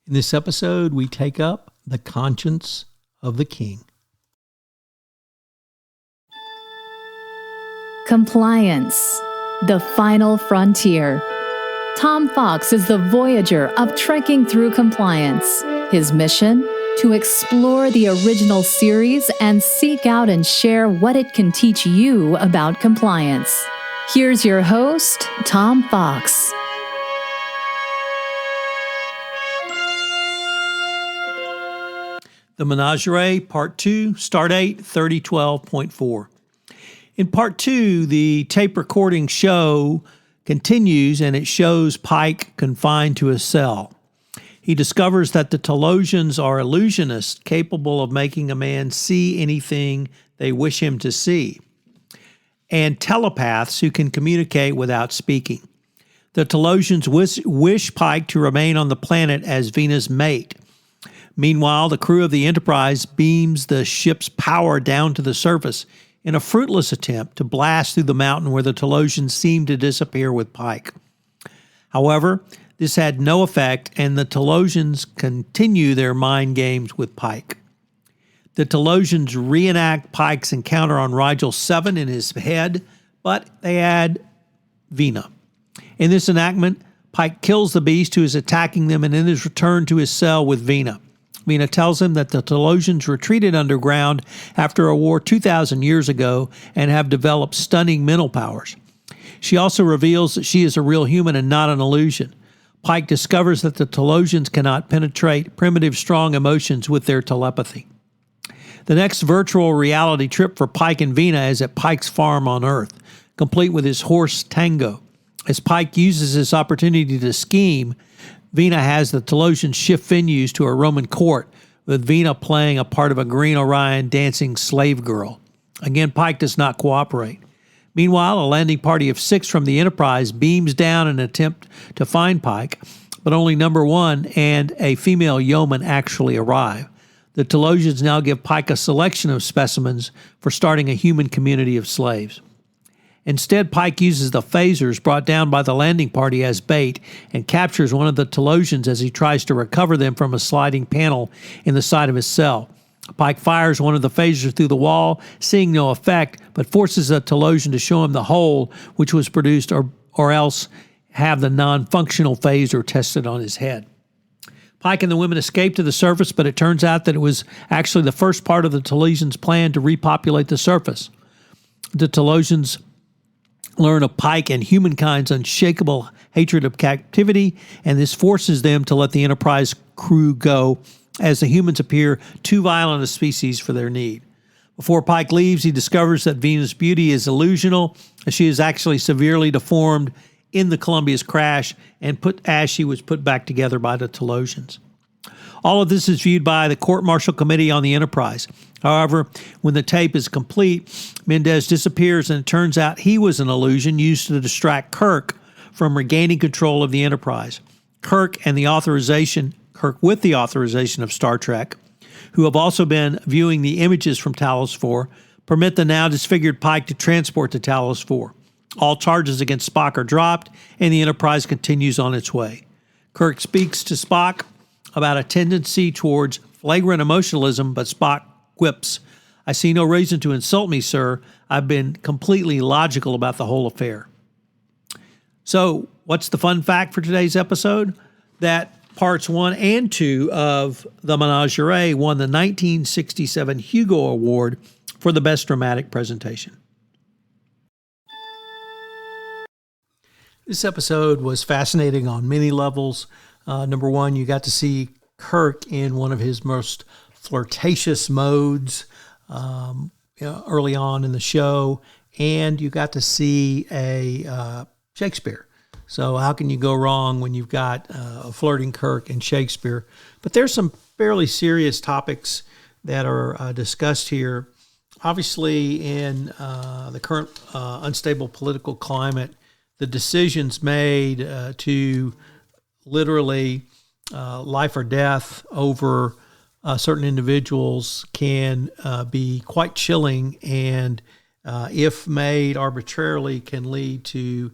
In this episode, we take up the conscience of the king. Compliance, the final frontier. Tom Fox is the voyager of trekking through compliance. His mission? To explore the original series and seek out and share what it can teach you about compliance. Here's your host, Tom Fox. The Menagerie, Part 2, Start 8, 3012.4. In Part 2, the tape recording show continues, and it shows Pike confined to a cell. He discovers that the Talosians are illusionists capable of making a man see anything they wish him to see, and telepaths who can communicate without speaking. The Talosians wish Pike to remain on the planet as Venus' mate. Meanwhile, the crew of the Enterprise beams the ship's power down to the surface in a fruitless attempt to blast through the mountain where the Talosians seem to disappear with Pike. However, this had no effect, and the Talosians continue their mind games with Pike. The Talosians reenact Pike's encounter on Rigel 7 in his head, but they add Vina. In this enactment, Pike kills the beast who is attacking them and then is returned to his cell with Vina. Vina tells him that the Talosians retreated underground after a war 2,000 years ago and have developed stunning mental powers. She also reveals that she is a real human and not an illusion. Pike discovers that the Talosians cannot penetrate primitive, strong emotions with their telepathy. The next virtual reality trip for Pike and Vina is at Pike's farm on Earth, complete with his horse Tango. As Pike uses this opportunity to scheme, Vina has the Talosians shift venues to a Roman court, with Vina playing a part of a Green Orion dancing slave girl. Again, Pike does not cooperate. Meanwhile, a landing party of 6 from the Enterprise beams down in an attempt to find Pike, but only number 1 and a female yeoman actually arrive. The Talosians now give Pike a selection of specimens for starting a human community of slaves. Instead, Pike uses the phasers brought down by the landing party as bait and captures one of the Talosians as he tries to recover them from a sliding panel in the side of his cell. Pike fires one of the phasers through the wall, seeing no effect, but forces a Talosian to show him the hole which was produced or else have the non-functional phaser tested on his head. Pike and the women escape to the surface, but it turns out that it was actually the first part of the Talosians' plan to repopulate the surface. The Talosians learn of Pike and humankind's unshakable hatred of captivity, and this forces them to let the Enterprise crew go, as the humans appear too violent a species for their need. Before Pike leaves, he discovers that Venus' beauty is illusional, as she is actually severely deformed in the Columbia's crash, and as she was put back together by the Talosians. All of this is viewed by the court-martial committee on the Enterprise. However, when the tape is complete, Mendez disappears, and it turns out he was an illusion used to distract Kirk from regaining control of the Enterprise. Kirk with the authorization of Star Trek, who have also been viewing the images from Talos IV, permit the now disfigured Pike to transport to Talos IV. All charges against Spock are dropped, and the Enterprise continues on its way. Kirk speaks to Spock about a tendency towards flagrant emotionalism, but Spock quips, "I see no reason to insult me, sir. I've been completely logical about the whole affair." So, what's the fun fact for today's episode? That parts 1 and 2 of The Menagerie won the 1967 Hugo Award for the Best Dramatic Presentation. This episode was fascinating on many levels. Number 1, you got to see Kirk in one of his most flirtatious modes early on in the show, and you got to see a Shakespeare. So how can you go wrong when you've got a flirting Kirk and Shakespeare? But there's some fairly serious topics that are discussed here. Obviously, in the current unstable political climate, the decisions made to literally life or death over certain individuals can be quite chilling, and if made arbitrarily can lead to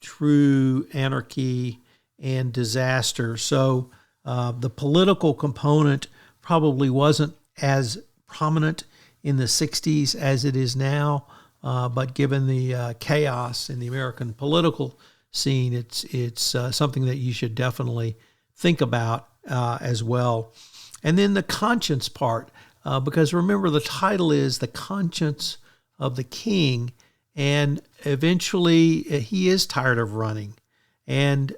true anarchy and disaster. So The political component probably wasn't as prominent in the 60s as it is now, but given the chaos in the American political scene, it's something that you should definitely think about as well. And then the conscience part, because remember the title is The Conscience of the King, and eventually he is tired of running. And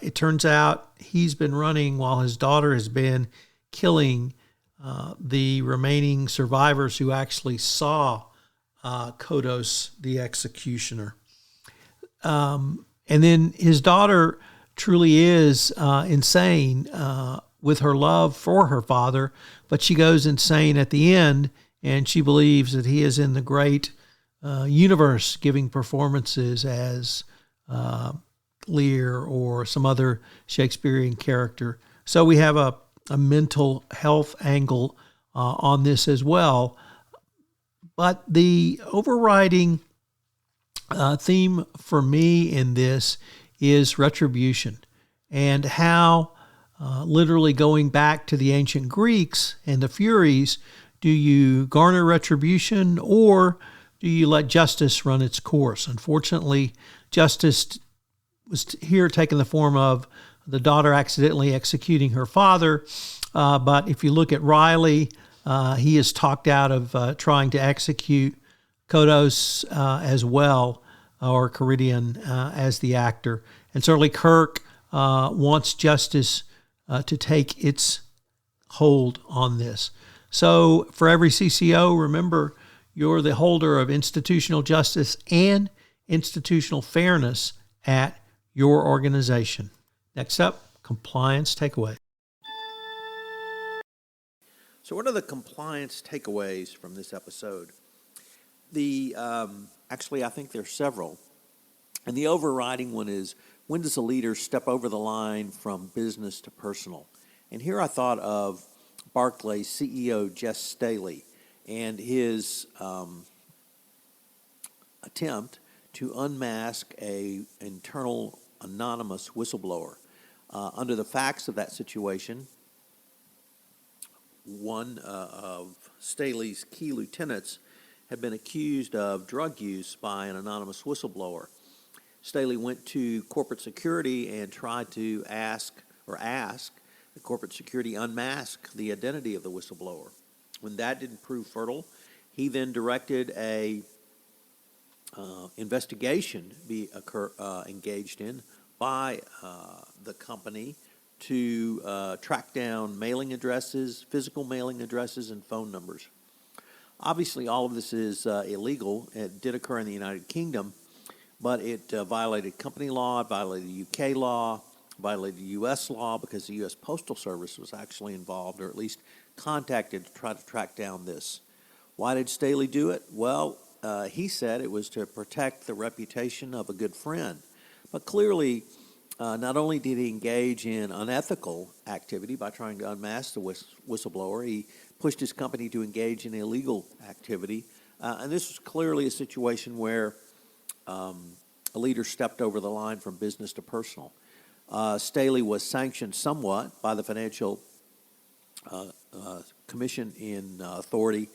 it turns out he's been running while his daughter has been killing the remaining survivors who actually saw Kodos the Executioner. And then his daughter truly is insane with her love for her father, but she goes insane at the end, and she believes that he is in the great universe giving performances as Lear or some other Shakespearean character. So we have a mental health angle on this as well. But the overriding theme for me in this is retribution, and how literally going back to the ancient Greeks and the Furies, do you garner retribution or do you let justice run its course? Unfortunately, justice was here taking the form of the daughter accidentally executing her father. But if you look at Riley, he is talked out of trying to execute Kodos as well, or Karidian as the actor. And certainly Kirk wants justice to take its hold on this. So for every CCO, remember, you're the holder of institutional justice and institutional fairness at your organization. Next up, compliance takeaway. So what are the compliance takeaways from this episode? Actually, I think there's several. And the overriding one is, when does a leader step over the line from business to personal? And here I thought of Barclays CEO Jess Staley and his attempt to unmask an internal anonymous whistleblower. Under the facts of that situation, one of Staley's key lieutenants had been accused of drug use by an anonymous whistleblower. Staley went to corporate security and tried to ask the corporate security unmask the identity of the whistleblower. When that didn't prove fertile, he then directed a investigation be engaged in by the company to track down mailing addresses, physical mailing addresses, and phone numbers. Obviously, all of this is illegal. It did occur in the United Kingdom, but it violated company law, it violated UK law, violated US law, because the US Postal Service was actually involved, or at least contacted to try to track down this. Why did Staley do it? Well, he said it was to protect the reputation of a good friend. But clearly, not only did he engage in unethical activity by trying to unmask the whistleblower, he pushed his company to engage in illegal activity. And this was clearly a situation where a leader stepped over the line from business to personal. Staley was sanctioned somewhat by the Financial Commission in Authority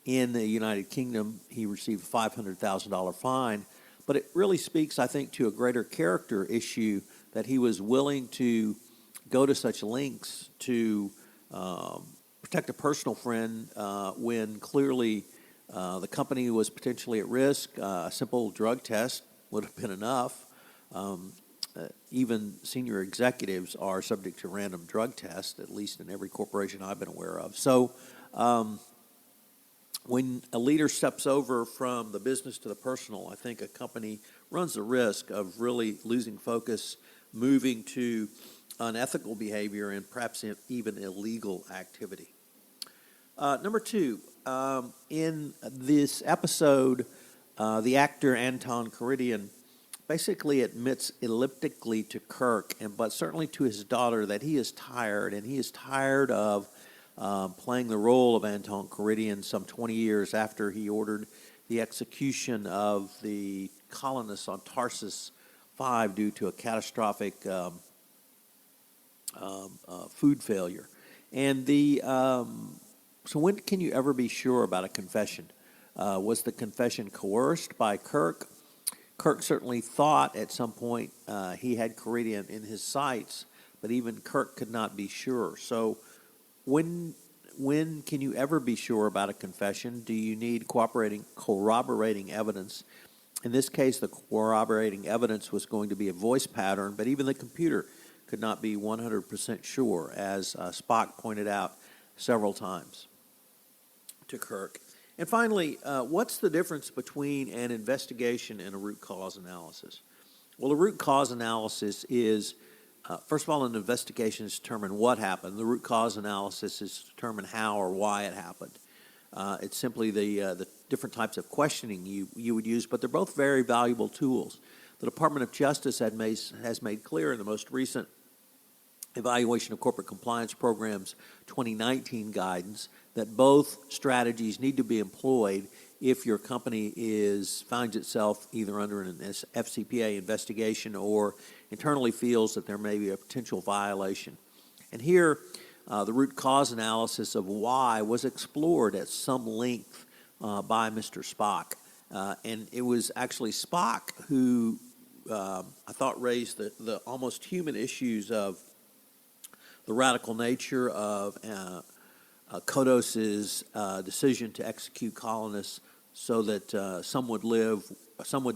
in the United Kingdom. He received a $500,000 fine. But it really speaks, I think, to a greater character issue that he was willing to go to such lengths to protect a personal friend when clearly the company was potentially at risk. A simple drug test would have been enough. Even senior executives are subject to random drug tests, at least in every corporation I've been aware of. So when a leader steps over from the business to the personal, I think a company runs the risk of really losing focus, moving to unethical behavior, and perhaps even illegal activity. Number two, in this episode, the actor Anton Karidian basically admits elliptically to Kirk, but certainly to his daughter, that he is tired, and he is tired of playing the role of Anton Karidian some 20 years after he ordered the execution of the colonists on Tarsus V due to a catastrophic food failure. And so when can you ever be sure about a confession? Was the confession coerced by Kirk? Kirk certainly thought at some point he had Karidian in his sights, but even Kirk could not be sure. So when can you ever be sure about a confession? Do you need corroborating evidence? In this case, the corroborating evidence was going to be a voice pattern, but even the computer could not be 100% sure, as Spock pointed out several times to Kirk. And finally, what's the difference between an investigation and a root cause analysis? Well, a root cause analysis is, first of all, an investigation is to determine what happened. The root cause analysis is to determine how or why it happened. It's simply the different types of questioning you would use, but they're both very valuable tools. The Department of Justice has made clear in the most recent Evaluation of Corporate Compliance Programs 2019 guidance that both strategies need to be employed if your company finds itself either under an FCPA investigation or internally feels that there may be a potential violation. And here, the root cause analysis of why was explored at some length by Mr. Spock. And it was actually Spock who I thought raised the almost human issues of the radical nature of Kodos's decision to execute colonists so that some would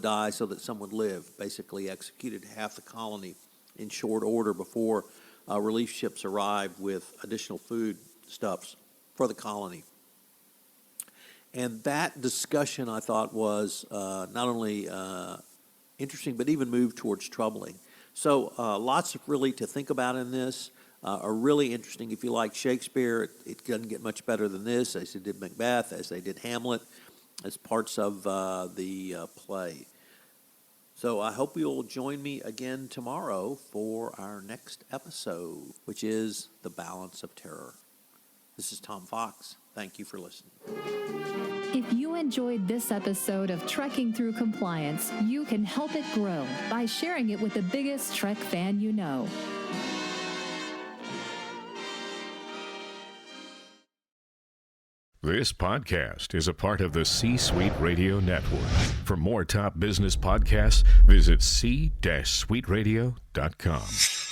die so that some would live. Basically executed half the colony in short order before relief ships arrived with additional foodstuffs for the colony. And that discussion, I thought, was not only interesting, but even moved towards troubling. So lots of really to think about in this. Are really interesting. If you like Shakespeare, it doesn't get much better than this, as they did Macbeth, as they did Hamlet, as parts of the play. So I hope you'll join me again tomorrow for our next episode, which is The Balance of Terror. This is Tom Fox. Thank you for listening. If you enjoyed this episode of Trekking Through Compliance, you can help it grow by sharing it with the biggest Trek fan you know. This podcast is a part of the C-Suite Radio Network. For more top business podcasts, visit c-suiteradio.com.